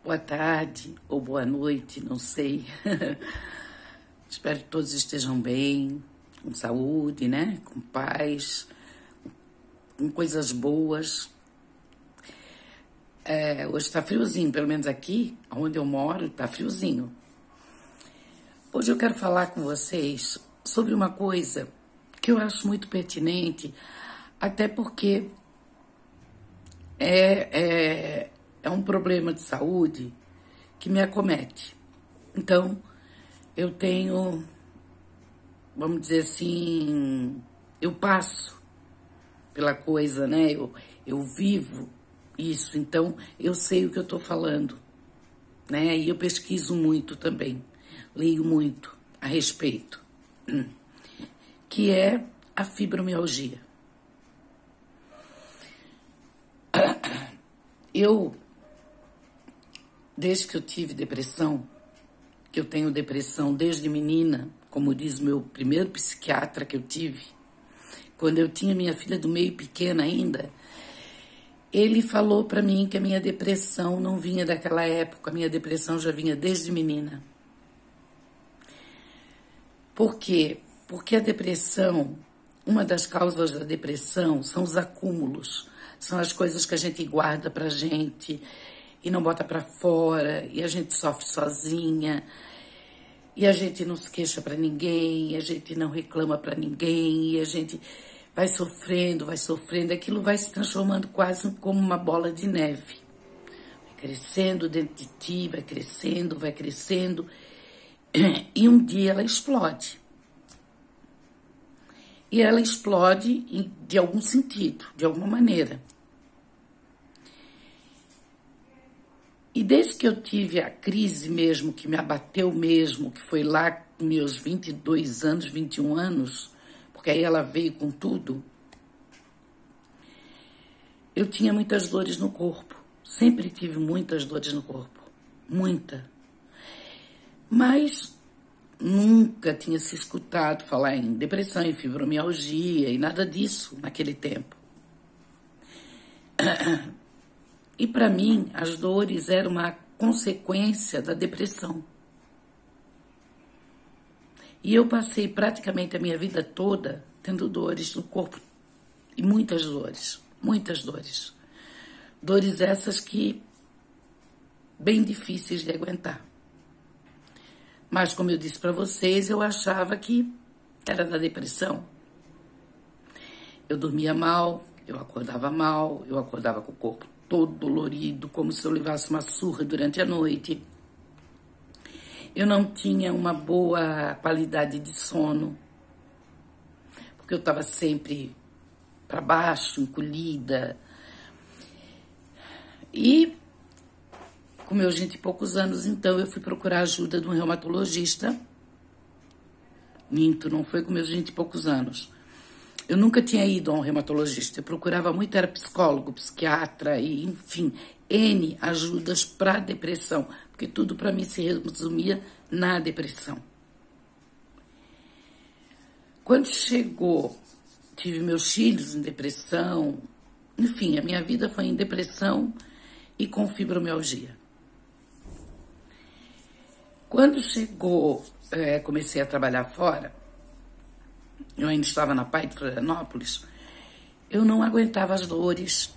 Boa tarde ou boa noite, não sei. Espero que todos estejam bem, com saúde, né? Com paz, com coisas boas. Hoje está friozinho, pelo menos aqui, onde eu moro, está friozinho. Hoje eu quero falar com vocês sobre uma coisa que eu acho muito pertinente, até porque é um problema de saúde que me acomete. Então, eu tenho, vamos dizer assim, eu passo pela coisa, né? Eu vivo isso, então eu sei o que eu estou falando, né? E eu pesquiso muito também, leio muito a respeito, que é a fibromialgia. Desde que eu tive depressão, que eu tenho depressão desde menina, como diz meu primeiro psiquiatra que eu tive, quando eu tinha minha filha do meio pequena ainda, ele falou para mim que a minha depressão não vinha daquela época, a minha depressão já vinha desde menina. Por quê? Porque a depressão, uma das causas da depressão são os acúmulos, são as coisas que a gente guarda pra gente e não bota pra fora, e a gente sofre sozinha, e a gente não se queixa pra ninguém, e a gente não reclama pra ninguém, e a gente vai sofrendo, aquilo vai se transformando quase como uma bola de neve. Vai crescendo dentro de ti, vai crescendo, e um dia ela explode. E ela explode de algum sentido, de alguma maneira. E desde que eu tive a crise mesmo, que me abateu mesmo, que foi lá com meus 22 anos, 21 anos, porque aí ela veio com tudo, eu tinha muitas dores no corpo. Sempre tive muitas dores no corpo. Muita. Mas nunca tinha se escutado falar em depressão, em fibromialgia e nada disso naquele tempo. E para mim, as dores eram uma consequência da depressão. E eu passei praticamente a minha vida toda tendo dores no corpo. E muitas dores, muitas dores. Dores essas que bem difíceis de aguentar. Mas, como eu disse para vocês, eu achava que era da depressão. Eu dormia mal, eu acordava com o corpo todo dolorido, como se eu levasse uma surra durante a noite. Eu não tinha uma boa qualidade de sono, porque eu estava sempre para baixo, encolhida. E com meus 20 e poucos anos, então, eu fui procurar ajuda de um reumatologista. Minto, não foi com meus 20 e poucos anos. Eu nunca tinha ido a um reumatologista. Eu procurava muito, era psicólogo, psiquiatra, e, enfim, N ajudas para depressão, porque tudo para mim se resumia na depressão. Quando chegou, tive meus filhos em depressão, enfim, a minha vida foi em depressão e com fibromialgia. Quando chegou, comecei a trabalhar fora, eu ainda estava na PAI de Florianópolis, eu não aguentava as dores.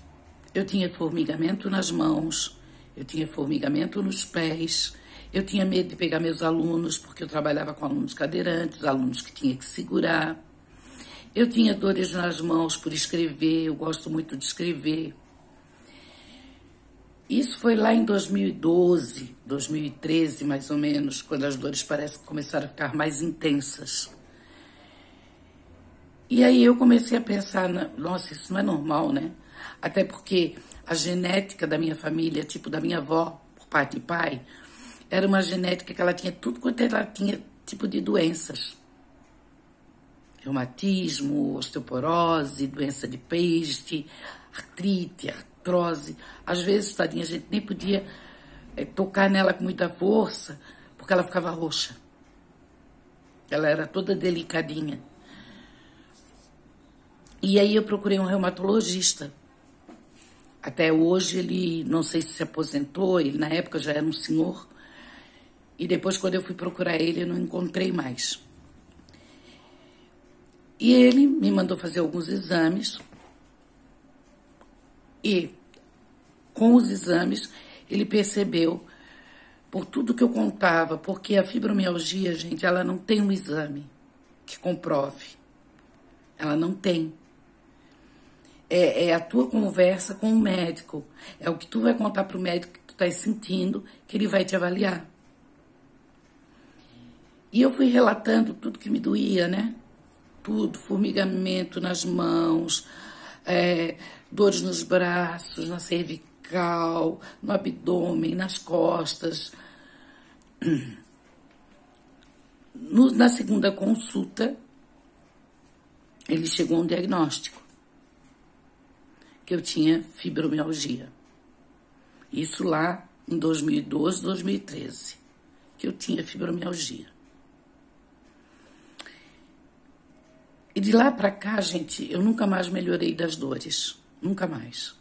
Eu tinha formigamento nas mãos, eu tinha formigamento nos pés, eu tinha medo de pegar meus alunos, porque eu trabalhava com alunos cadeirantes, alunos que tinha que segurar. Eu tinha dores nas mãos por escrever, eu gosto muito de escrever. Isso foi lá em 2012, 2013, mais ou menos, quando as dores parecem que começaram a ficar mais intensas. E aí eu comecei a pensar, nossa, isso não é normal, né? Até porque a genética da minha família, tipo da minha avó, por parte de pai, era uma genética que ela tinha tudo quanto ela tinha tipo de doenças. Reumatismo, osteoporose, doença de Paget, artrite, artrose. Às vezes, tadinha, a gente nem podia tocar nela com muita força, porque ela ficava roxa. Ela era toda delicadinha. E aí eu procurei um reumatologista. Até hoje ele, não sei se aposentou, ele na época já era um senhor. E depois, quando eu fui procurar ele, eu não encontrei mais. E ele me mandou fazer alguns exames. E com os exames, ele percebeu, por tudo que eu contava, porque a fibromialgia, gente, ela não tem um exame que comprove. Ela não tem. É a tua conversa com o médico. É o que tu vai contar para o médico que tu estás sentindo, que ele vai te avaliar. E eu fui relatando tudo que me doía, né? Tudo, formigamento nas mãos, dores nos braços, na cervical, no abdômen, nas costas. Na segunda consulta, ele chegou a um diagnóstico. Que eu tinha fibromialgia. Isso lá em 2012, 2013, que eu tinha fibromialgia. E de lá para cá, gente, eu nunca mais melhorei das dores. Nunca mais.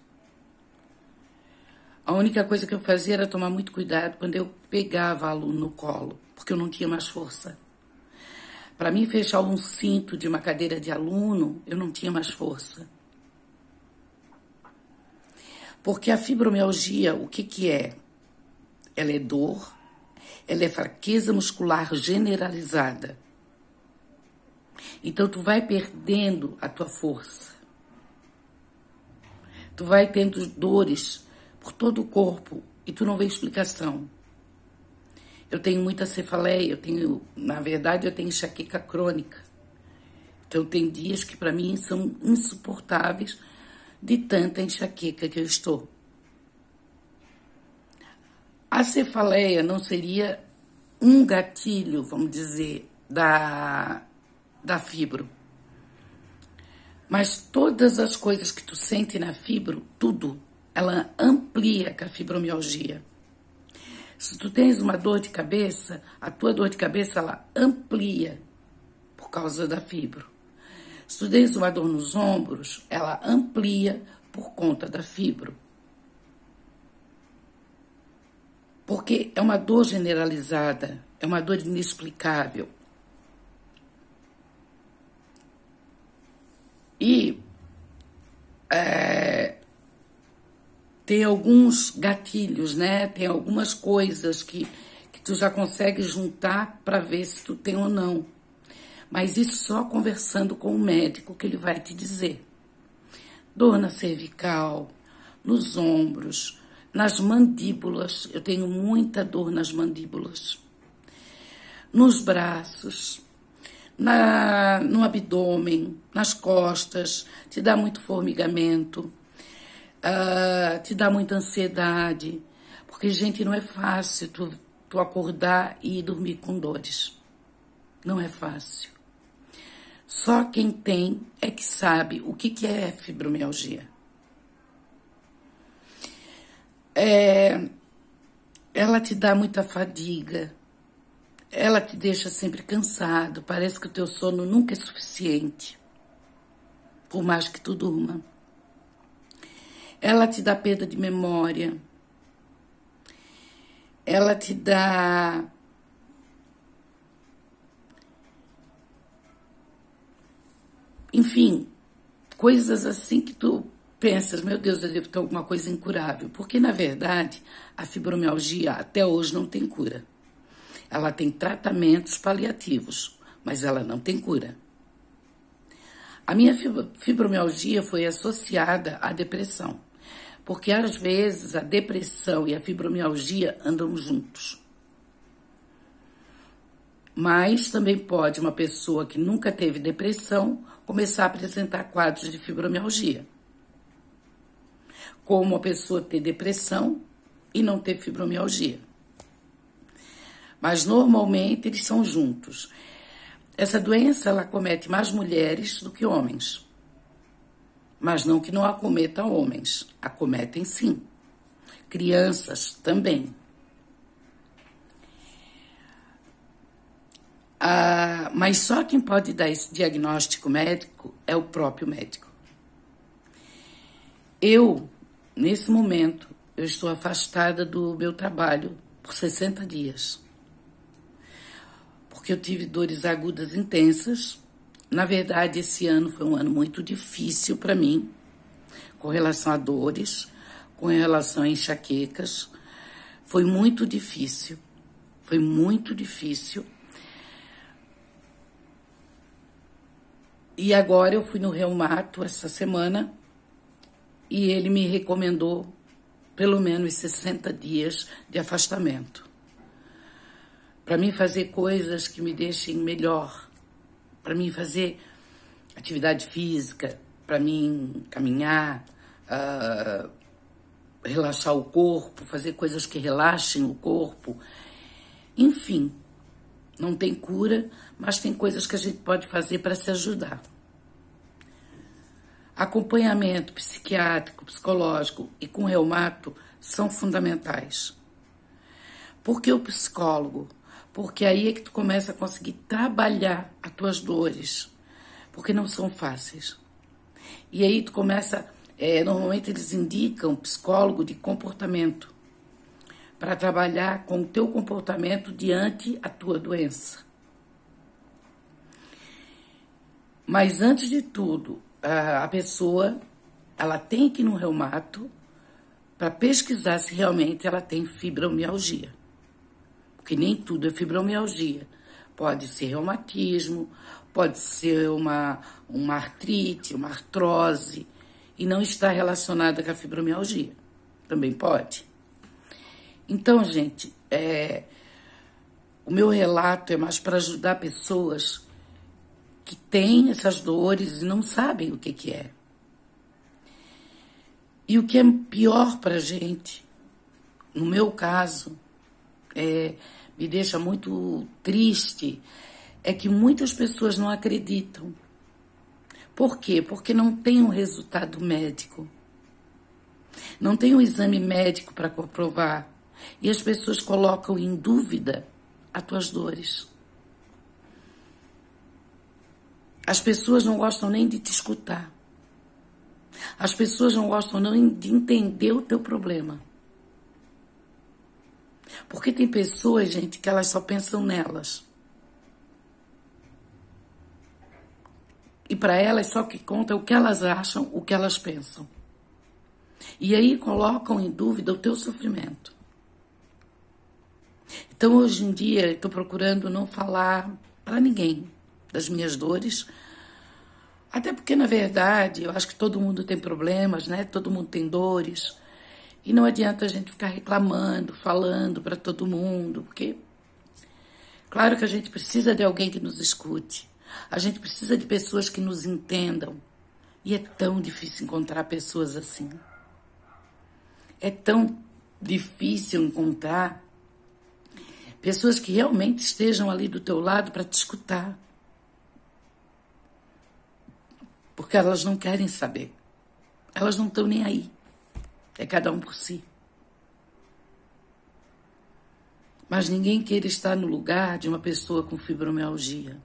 A única coisa que eu fazia era tomar muito cuidado quando eu pegava aluno no colo, porque eu não tinha mais força. Para mim, fechar um cinto de uma cadeira de aluno, eu não tinha mais força. Porque a fibromialgia, o que é? Ela é dor, ela é fraqueza muscular generalizada. Então, tu vai perdendo a tua força. Tu vai tendo dores por todo o corpo e tu não vê explicação. Eu tenho muita cefaleia, na verdade, eu tenho enxaqueca crônica. Então, tem dias que para mim são insuportáveis de tanta enxaqueca que eu estou. A cefaleia não seria um gatilho, vamos dizer, da fibro. Mas todas as coisas que tu sente na fibro, tudo, ela amplia com a fibromialgia. Se tu tens uma dor de cabeça, a tua dor de cabeça, ela amplia por causa da fibro. Se tu tens uma dor nos ombros, ela amplia por conta da fibro. Porque é uma dor generalizada, é uma dor inexplicável. E tem alguns gatilhos, né? Tem algumas coisas que tu já consegue juntar para ver se tu tem ou não. Mas isso só conversando com o médico que ele vai te dizer. Dor na cervical, nos ombros, nas mandíbulas. Eu tenho muita dor nas mandíbulas. Nos braços, no abdômen, nas costas. Te dá muito formigamento, te dá muita ansiedade. Porque, gente, não é fácil tu acordar e ir dormir com dores. Não é fácil. Só quem tem é que sabe o que é fibromialgia. Ela te dá muita fadiga, ela te deixa sempre cansado, parece que o teu sono nunca é suficiente, por mais que tu durma. Ela te dá perda de memória, ela te dá enfim, coisas assim que tu pensas, meu Deus, eu devo ter alguma coisa incurável. Porque, na verdade, a fibromialgia até hoje não tem cura. Ela tem tratamentos paliativos, mas ela não tem cura. A minha fibromialgia foi associada à depressão. Porque, às vezes, a depressão e a fibromialgia andam juntos. Mas também pode uma pessoa que nunca teve depressão começar a apresentar quadros de fibromialgia. Como a pessoa ter depressão e não ter fibromialgia. Mas normalmente eles são juntos. Essa doença ela acomete mais mulheres do que homens. Mas não que não acometa homens. Acometem sim. Crianças também. Mas só quem pode dar esse diagnóstico médico é o próprio médico. Eu nesse momento, eu estou afastada do meu trabalho por 60 dias. Porque eu tive dores agudas intensas. Na verdade, esse ano foi um ano muito difícil para mim, com relação a dores, com relação a enxaquecas. Foi muito difícil. Foi muito difícil. E agora eu fui no reumato essa semana e ele me recomendou pelo menos 60 dias de afastamento. Para mim fazer coisas que me deixem melhor. Para mim fazer atividade física, para mim caminhar, relaxar o corpo, fazer coisas que relaxem o corpo. Enfim, não tem cura, mas tem coisas que a gente pode fazer para se ajudar. Acompanhamento psiquiátrico, psicológico e com reumato são fundamentais. Por que o psicólogo? Porque aí é que tu começa a conseguir trabalhar as tuas dores, porque não são fáceis. E aí tu começa, normalmente eles indicam psicólogo de comportamento, para trabalhar com o teu comportamento diante a tua doença. Mas antes de tudo, a pessoa ela tem que ir no reumato para pesquisar se realmente ela tem fibromialgia. Porque nem tudo é fibromialgia. Pode ser reumatismo, pode ser uma artrite, uma artrose, e não está relacionada com a fibromialgia. Também pode. Então, gente, o meu relato é mais para ajudar pessoas que têm essas dores e não sabem o que é. E o que é pior para a gente, no meu caso, me deixa muito triste, é que muitas pessoas não acreditam. Por quê? Porque não tem um resultado médico. Não tem um exame médico para comprovar. E as pessoas colocam em dúvida as tuas dores. As pessoas não gostam nem de te escutar. As pessoas não gostam nem de entender o teu problema. Porque tem pessoas, gente, que elas só pensam nelas. E para elas só que conta o que elas acham, o que elas pensam. E aí colocam em dúvida o teu sofrimento. Então, hoje em dia, estou procurando não falar para ninguém das minhas dores. Até porque, na verdade, eu acho que todo mundo tem problemas, né? Todo mundo tem dores. E não adianta a gente ficar reclamando, falando para todo mundo, porque claro que a gente precisa de alguém que nos escute. A gente precisa de pessoas que nos entendam. E é tão difícil encontrar pessoas assim. É tão difícil encontrar pessoas que realmente estejam ali do teu lado para te escutar. Porque elas não querem saber. Elas não estão nem aí. É cada um por si. Mas ninguém queira estar no lugar de uma pessoa com fibromialgia.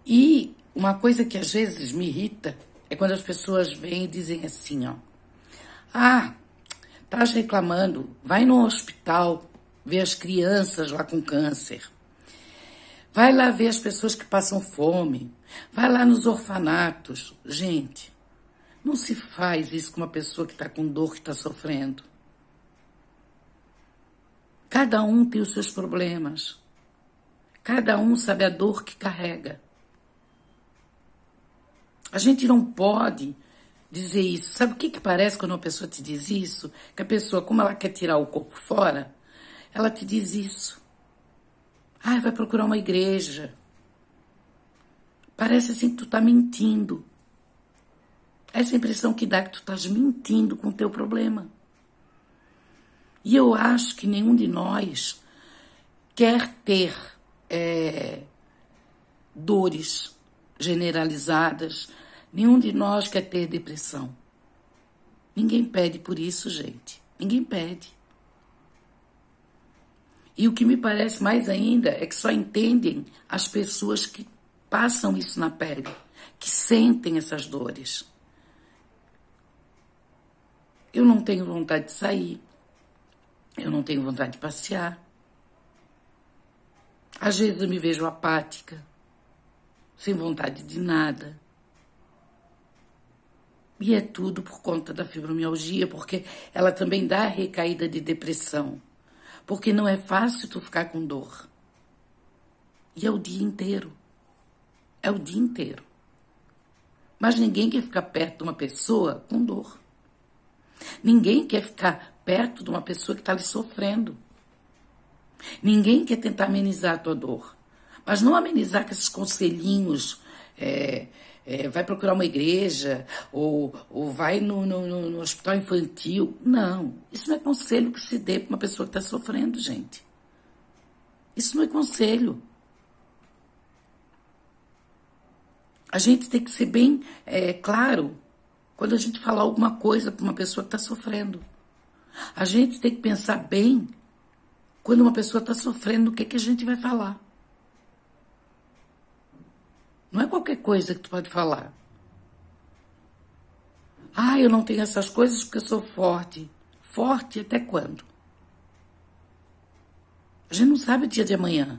E uma coisa que às vezes me irrita é quando as pessoas vêm e dizem assim, ó. Ah, estás reclamando, vai no hospital ver as crianças lá com câncer. Vai lá ver as pessoas que passam fome. Vai lá nos orfanatos. Gente, não se faz isso com uma pessoa que está com dor, que está sofrendo. Cada um tem os seus problemas. Cada um sabe a dor que carrega. A gente não pode dizer isso. Sabe o que parece quando uma pessoa te diz isso? Que a pessoa, como ela quer tirar o corpo fora, ela te diz isso. Ah, vai procurar uma igreja. Parece assim que tu tá mentindo. Essa impressão que dá que tu estás mentindo com o teu problema. E eu acho que nenhum de nós quer ter dores generalizadas. Nenhum de nós quer ter depressão. Ninguém pede por isso, gente. Ninguém pede. E o que me parece mais ainda é que só entendem as pessoas que passam isso na pele, que sentem essas dores. Eu não tenho vontade de sair. Eu não tenho vontade de passear. Às vezes eu me vejo apática, sem vontade de nada. E é tudo por conta da fibromialgia, porque ela também dá recaída de depressão. Porque não é fácil tu ficar com dor. E é o dia inteiro. É o dia inteiro. Mas ninguém quer ficar perto de uma pessoa com dor. Ninguém quer ficar perto de uma pessoa que está ali sofrendo. Ninguém quer tentar amenizar a tua dor. Mas não amenizar com esses conselhinhos, vai procurar uma igreja, ou vai no hospital infantil. Não, isso não é conselho que se dê para uma pessoa que está sofrendo, gente. Isso não é conselho. A gente tem que ser bem claro quando a gente falar alguma coisa para uma pessoa que está sofrendo. A gente tem que pensar bem quando uma pessoa está sofrendo, o que a gente vai falar. Não é qualquer coisa que tu pode falar. Ah, eu não tenho essas coisas porque eu sou forte. Forte até quando? A gente não sabe o dia de amanhã.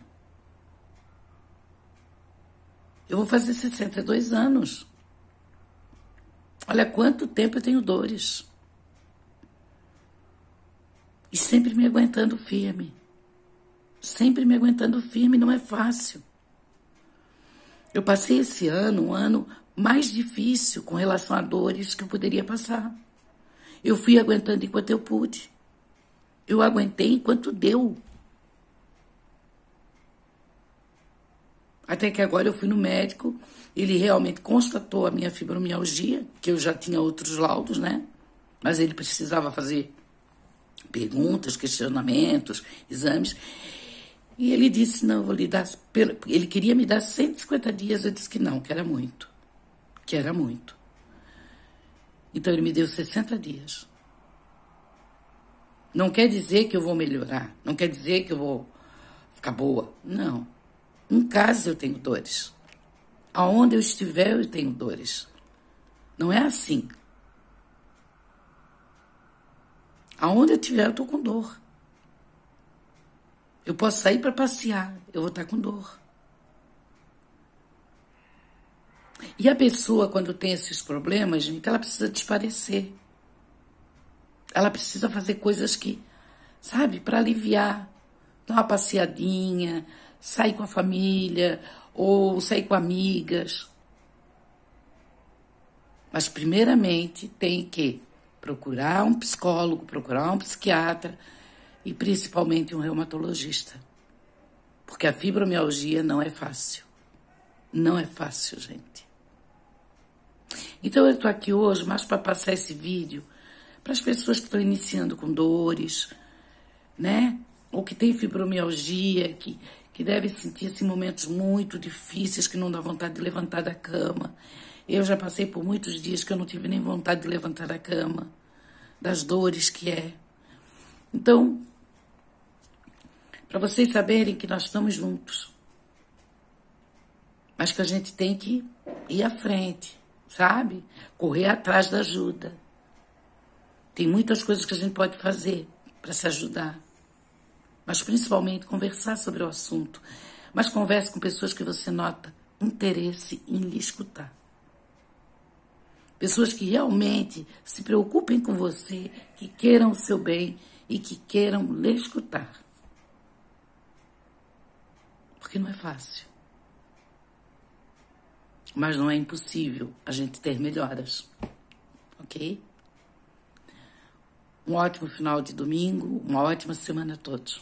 Eu vou fazer 62 anos. Olha quanto tempo eu tenho dores. E sempre me aguentando firme. Sempre me aguentando firme, não é fácil. Eu passei esse ano, um ano mais difícil com relação a dores que eu poderia passar. Eu fui aguentando enquanto eu pude. Eu aguentei enquanto deu. Até que agora eu fui no médico, ele realmente constatou a minha fibromialgia, que eu já tinha outros laudos, né? Mas ele precisava fazer perguntas, questionamentos, exames. E ele disse, não, eu vou lhe dar... Ele queria me dar 150 dias, eu disse que não, que era muito. Que era muito. Então ele me deu 60 dias. Não quer dizer que eu vou melhorar, não quer dizer que eu vou ficar boa. Não. Em casa eu tenho dores. Aonde eu estiver eu tenho dores. Não é assim. Aonde eu estiver eu estou com dor. Eu posso sair para passear, eu vou estar com dor. E a pessoa, quando tem esses problemas, gente, ela precisa desaparecer. Ela precisa fazer coisas que, sabe, para aliviar. Dar uma passeadinha, sair com a família, ou sair com amigas. Mas, primeiramente, tem que procurar um psicólogo, procurar um psiquiatra e, principalmente, um reumatologista. Porque a fibromialgia não é fácil. Não é fácil, gente. Então, eu estou aqui hoje mais para passar esse vídeo para as pessoas que estão iniciando com dores, né? Ou que tem fibromialgia, que devem sentir assim, momentos muito difíceis, que não dá vontade de levantar da cama. Eu já passei por muitos dias que eu não tive nem vontade de levantar da cama, das dores que é. Então, para vocês saberem que nós estamos juntos, mas que a gente tem que ir à frente, sabe? Correr atrás da ajuda. Tem muitas coisas que a gente pode fazer para se ajudar. Mas principalmente conversar sobre o assunto. Mas converse com pessoas que você nota interesse em lhe escutar. Pessoas que realmente se preocupem com você, que queiram o seu bem e que queiram lhe escutar. Porque não é fácil. Mas não é impossível a gente ter melhoras. Ok? Um ótimo final de domingo, uma ótima semana a todos.